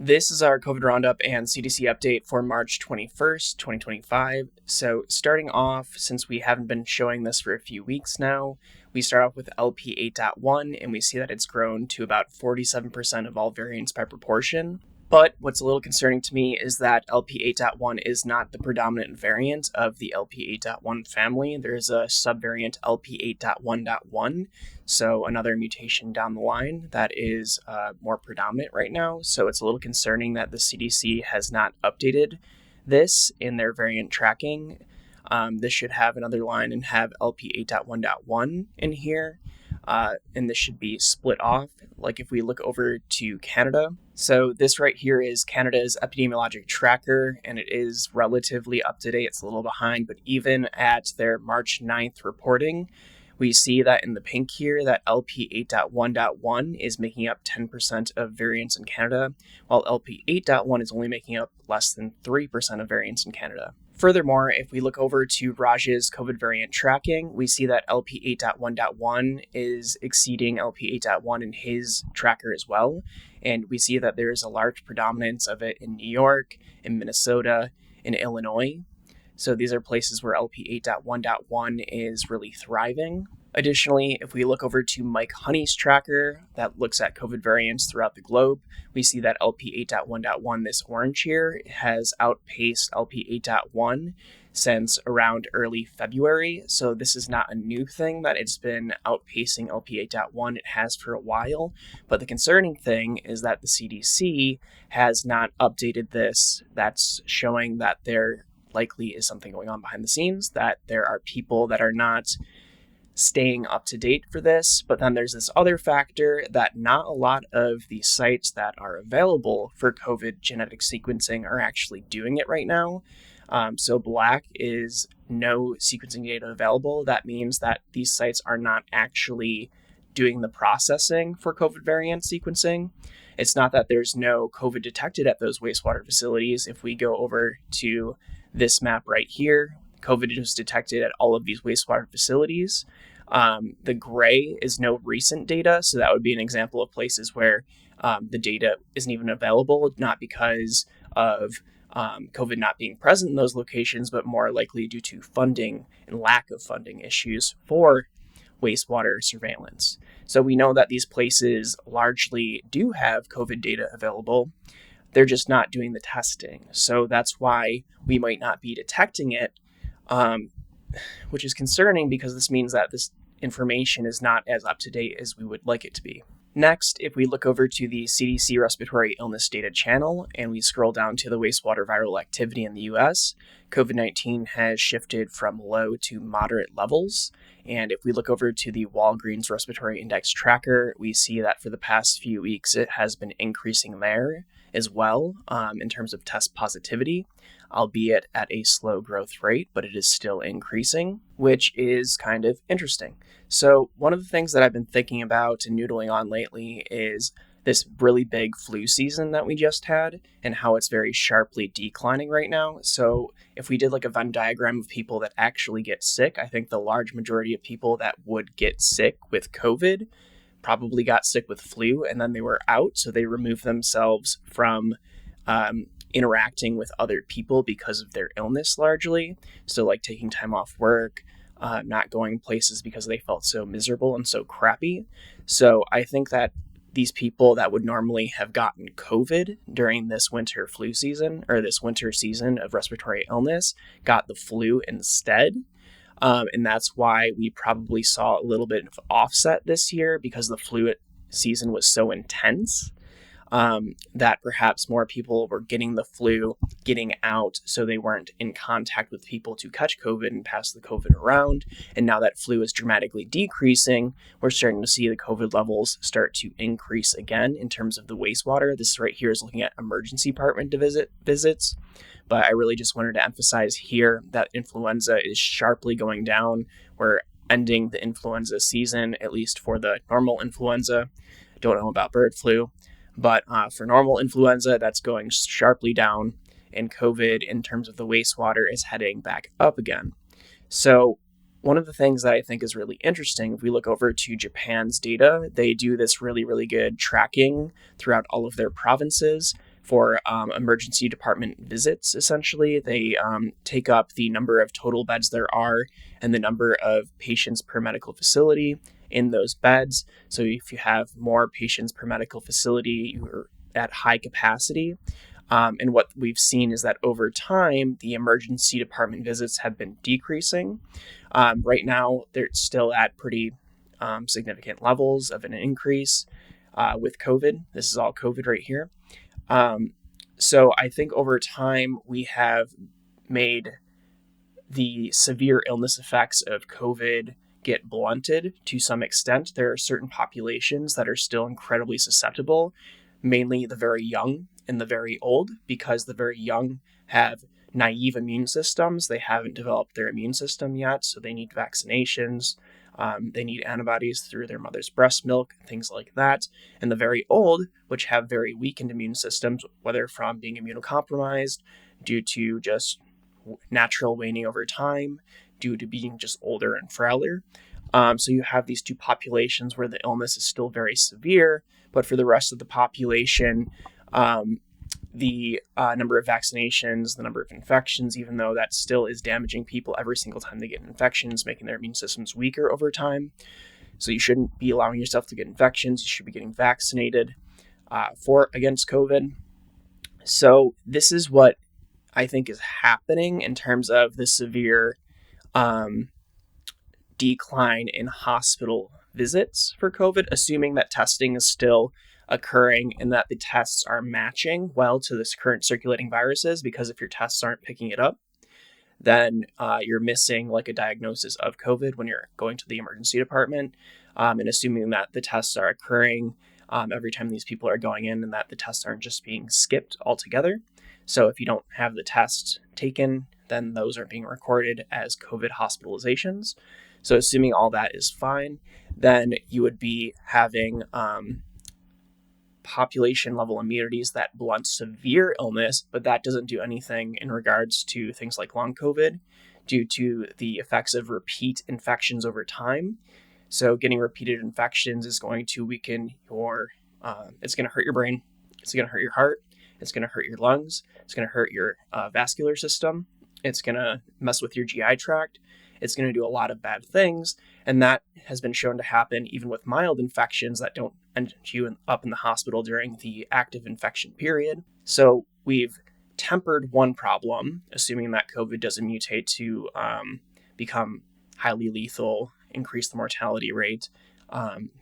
This is our COVID Roundup and CDC update for March 21st, 2025. So starting off, since we haven't been showing this for a few weeks now, we start off with LP 8.1 and we see that it's grown to about 47% of all variants by proportion. But what's a little concerning to me is that LP 8.1 is not the predominant variant of the LP 8.1 family. There's a subvariant LP 8.1.1, so another mutation down the line that is more predominant right now. So it's a little concerning that the CDC has not updated this in their variant tracking. This should have another line and have LP 8.1.1 in here. And this should be split off, like if we look over to Canada. So this right here is Canada's epidemiologic tracker, and it is relatively up to date. It's a little behind, but even at their March 9th reporting, we see that in the pink here that LP 8.1.1 is making up 10% of variants in Canada, while LP 8.1 is only making up less than 3% of variants in Canada. Furthermore, if we look over to Raj's COVID variant tracking, we see that LP 8.1.1 is exceeding LP 8.1 in his tracker as well. And we see that there is a large predominance of it in New York, in Minnesota, in Illinois. So these are places where LP 8.1.1 is really thriving. Additionally, if we look over to Mike Honey's tracker that looks at COVID variants throughout the globe, we see that LP 8.1.1, this orange here, has outpaced LP 8.1 since around early February. So this is not a new thing that it's been outpacing LP 8.1. It has for a while. But the concerning thing is that the CDC has not updated this. That's showing that there likely is something going on behind the scenes, that there are people that are not staying up to date for this. But then there's this other factor that not a lot of the sites that are available for COVID genetic sequencing are actually doing it right now. So black is no sequencing data available. That means that these sites are not actually doing the processing for COVID variant sequencing. It's not that there's no COVID detected at those wastewater facilities. If we go over to this map right here, COVID is detected at all of these wastewater facilities. The gray is no recent data, so that would be an example of places where the data isn't even available, not because of COVID not being present in those locations, but more likely due to funding and lack of funding issues for wastewater surveillance. So we know that these places largely do have COVID data available. They're just not doing the testing. So that's why we might not be detecting it, which is concerning because this means that this information is not as up to date as we would like it to be. Next, if we look over to the CDC Respiratory Illness Data channel and we scroll down to the wastewater viral activity in the US, COVID-19 has shifted from low to moderate levels. And if we look over to the Walgreens Respiratory Index tracker, we see that for the past few weeks, it has been increasing there as well in terms of test positivity, albeit at a slow growth rate, but it is still increasing, which is kind of interesting. So one of the things that I've been thinking about and noodling on lately is this really big flu season that we just had and how it's very sharply declining right now. So if we did like a Venn diagram of people that actually get sick, I think the large majority of people that would get sick with COVID probably got sick with flu and then they were out. So they removed themselves from interacting with other people because of their illness largely. So like taking time off work, not going places because they felt so miserable and so crappy. So I think that these people that would normally have gotten COVID during this winter flu season or this winter season of respiratory illness got the flu instead. And that's why we probably saw a little bit of offset this year because the flu season was so intense. That perhaps more people were getting the flu, getting out, so they weren't in contact with people to catch COVID and pass the COVID around. And now that flu is dramatically decreasing, we're starting to see the COVID levels start to increase again in terms of the wastewater. This right here is looking at emergency department visits. But I really just wanted to emphasize here that influenza is sharply going down. We're ending the influenza season, at least for the normal influenza. Don't know about bird flu. But for normal influenza, that's going sharply down, and COVID in terms of the wastewater is heading back up again. So one of the things that I think is really interesting, if we look over to Japan's data, they do this really, really good tracking throughout all of their provinces for emergency department visits, essentially. They take up the number of total beds there are and the number of patients per medical facility in those beds. So if you have more patients per medical facility, you're at high capacity. And what we've seen is that over time, the emergency department visits have been decreasing. Right now, they're still at pretty significant levels of an increase with COVID. This is all COVID right here. So I think over time, we have made the severe illness effects of COVID get blunted to some extent. There are certain populations that are still incredibly susceptible, mainly the very young and the very old, because the very young have naive immune systems. They haven't developed their immune system yet, so they need vaccinations. They need antibodies through their mother's breast milk, things like that. And the very old, which have very weakened immune systems, whether from being immunocompromised due to just natural waning over time, due to being just older and frailer. So you have these two populations where the illness is still very severe, but for the rest of the population, the number of vaccinations, the number of infections, even though that still is damaging people every single time they get infections, making their immune systems weaker over time. So you shouldn't be allowing yourself to get infections. You should be getting vaccinated against COVID. So this is what I think is happening in terms of the severe decline in hospital visits for COVID, assuming that testing is still occurring and that the tests are matching well to this current circulating viruses, because if your tests aren't picking it up, then you're missing like a diagnosis of COVID when you're going to the emergency department, and assuming that the tests are occurring every time these people are going in and that the tests aren't just being skipped altogether. So if you don't have the test taken, then those are being recorded as COVID hospitalizations. So assuming all that is fine, then you would be having population level immunities that blunt severe illness, but that doesn't do anything in regards to things like long COVID due to the effects of repeat infections over time. So getting repeated infections is going to weaken it's going to hurt your brain, it's going to hurt your heart, it's going to hurt your lungs, it's going to hurt your vascular system, it's going to mess with your GI tract, it's going to do a lot of bad things, and that has been shown to happen even with mild infections that don't end you up in the hospital during the active infection period. So we've tempered one problem, assuming that COVID doesn't mutate to become highly lethal, increase the mortality rate,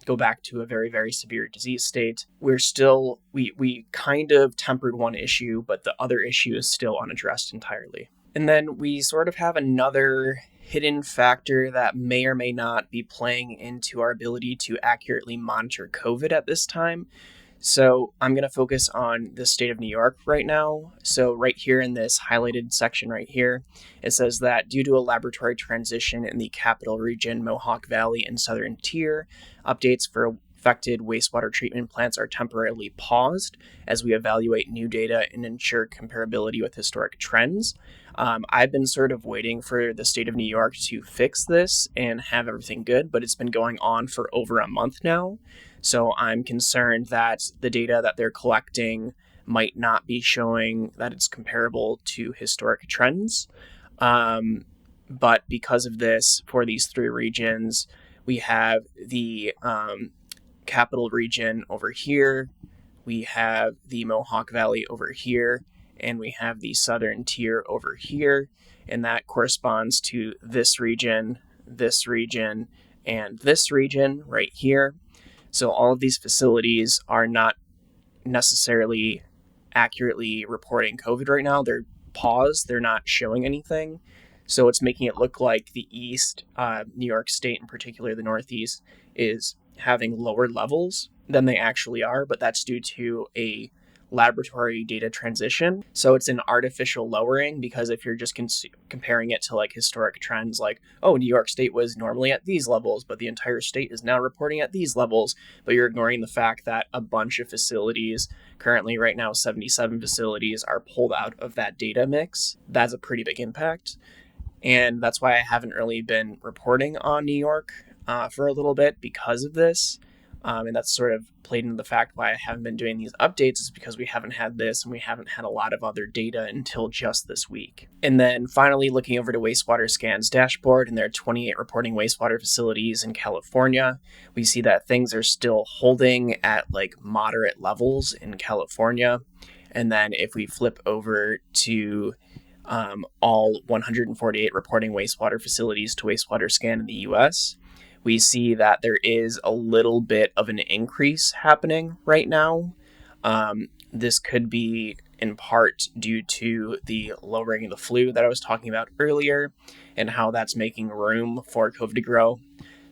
go back to a very, very severe disease state. We kind of tempered one issue, but the other issue is still unaddressed entirely. And then we sort of have another hidden factor that may or may not be playing into our ability to accurately monitor COVID at this time. So I'm going to focus on the state of New York right now. So right here in this highlighted section right here, it says that due to a laboratory transition in the capital region, Mohawk Valley, and Southern Tier, updates for affected wastewater treatment plants are temporarily paused as we evaluate new data and ensure comparability with historic trends. I've been sort of waiting for the state of New York to fix this and have everything good, but it's been going on for over a month now. So I'm concerned that the data that they're collecting might not be showing that it's comparable to historic trends. But because of this, for these three regions, we have the capital region over here, we have the Mohawk Valley over here, and we have the Southern Tier over here, and that corresponds to this region, and this region right here. So all of these facilities are not necessarily accurately reporting COVID right now. They're paused, they're not showing anything. So it's making it look like the East, New York State in particular, the Northeast, is having lower levels than they actually are, but that's due to a laboratory data transition. So it's an artificial lowering, because if you're just comparing it to like historic trends, like, oh, New York State was normally at these levels, but the entire state is now reporting at these levels, but you're ignoring the fact that a bunch of facilities, currently right now 77 facilities, are pulled out of that data mix. That's a pretty big impact. And that's why I haven't really been reporting on New York for a little bit because of this. And that's sort of played into the fact why I haven't been doing these updates, is because we haven't had this and we haven't had a lot of other data until just this week. And then finally, looking over to Wastewater Scan's dashboard and their 28 reporting wastewater facilities in California, we see that things are still holding at like moderate levels in California. And then if we flip over to all 148 reporting wastewater facilities to Wastewater Scan in the US, we see that there is a little bit of an increase happening right now. This could be in part due to the lowering of the flu that I was talking about earlier and how that's making room for COVID to grow.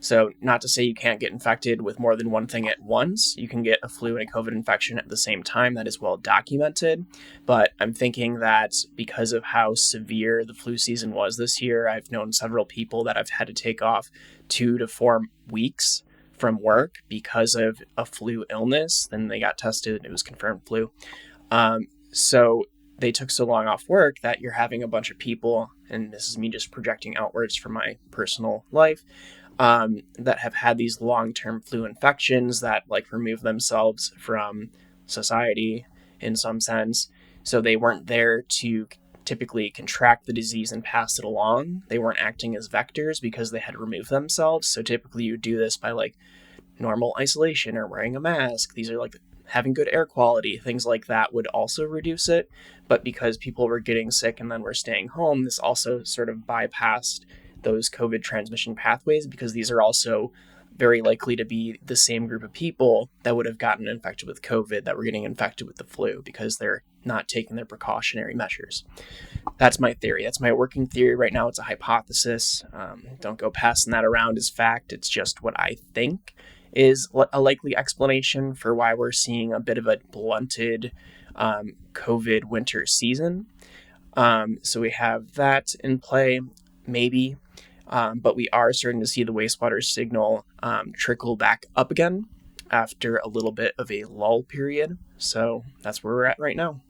So not to say you can't get infected with more than one thing at once. You can get a flu and a COVID infection at the same time. That is well documented. But I'm thinking that because of how severe the flu season was this year, I've known several people that have had to take off 2 to 4 weeks from work because of a flu illness. Then they got tested and it was confirmed flu. So they took so long off work that you're having a bunch of people, and this is me just projecting outwards from my personal life, that have had these long-term flu infections that like remove themselves from society in some sense. So they weren't there to typically contract the disease and pass it along. They weren't acting as vectors because they had removed themselves. So typically you do this by like normal isolation or wearing a mask. These are like having good air quality, things like that would also reduce it. But because people were getting sick and then were staying home, this also sort of bypassed those COVID transmission pathways, because these are also very likely to be the same group of people that would have gotten infected with COVID that were getting infected with the flu because they're not taking their precautionary measures. That's my theory. That's my working theory right now. It's a hypothesis. Don't go passing that around as fact. It's just what I think is a likely explanation for why we're seeing a bit of a blunted COVID winter season. So we have that in play, maybe. But we are starting to see the wastewater signal trickle back up again after a little bit of a lull period. So that's where we're at right now.